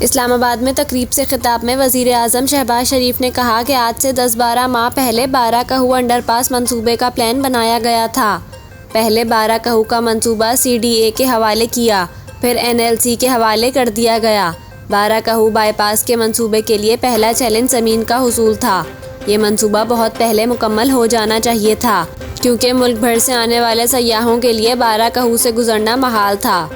इस्लामाबाद में तकरीब से खिताब में वज़ीर आज़म शहबाज शरीफ ने कहा कि आज से 10-12 माह पहले 12 कहू अंडरपास मंसूबे का प्लान बनाया गया था। पहले 12 कहू का मंसूबा CDA के हवाले किया, फिर NLC के हवाले कर दिया गया। 12 कहू बाईपास के मंसूबे के लिए पहला चैलेंज ज़मीन का हुसूल था। ये मंसूबा बहुत पहले मुकम्मल हो जाना चाहिए था, क्योंकि मुल्क भर से आने वाले सयाहों के लिए 12 कहू से गुजरना महाल था।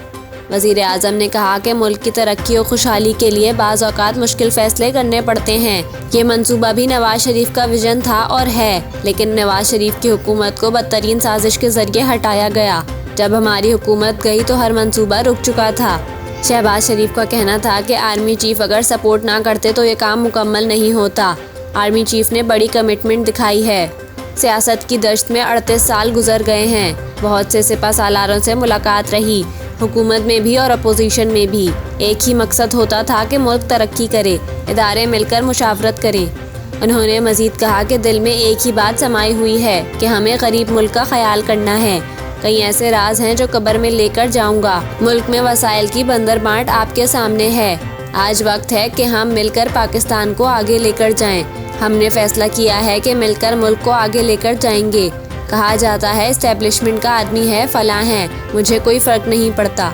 वज़ीर आज़म ने कहा कि मुल्क की तरक्की और खुशहाली के लिए बाज़ औक़ात मुश्किल फ़ैसले करने पड़ते हैं। ये मंसूबा भी नवाज शरीफ का विजन था और है, लेकिन नवाज शरीफ की हुकूमत को बदतरीन साजिश के ज़रिए हटाया गया। जब हमारी हुकूमत गई तो हर मंसूबा रुक चुका था। शहबाज शरीफ का कहना था कि आर्मी चीफ अगर सपोर्ट ना करते तो ये काम मुकम्मल नहीं होता। आर्मी चीफ ने बड़ी कमिटमेंट दिखाई है। सियासत की दश्त में 38 साल गुजर गए हैं। बहुत से सिपा सालारों से मुलाकात रही, हुकूमत में भी और अपोजिशन में भी। एक ही मकसद होता था कि मुल्क तरक्की करे, इदारे मिलकर मुशावरत करें। उन्होंने मज़ीद कहा कि दिल में एक ही बात समाई हुई है कि हमें गरीब मुल्क का ख्याल करना है। कई ऐसे राज हैं जो कब्र में लेकर जाऊंगा। मुल्क में वसाइल की बंदर बांट आपके सामने है। आज वक्त है कि हम मिलकर पाकिस्तान को आगे लेकर जाएं। हमने फैसला किया है कि मिलकर मुल्क को आगे लेकर जाएंगे। कहा जाता है इस्टेब्लिशमेंट का आदमी है, फलां है, मुझे कोई फ़र्क नहीं पड़ता।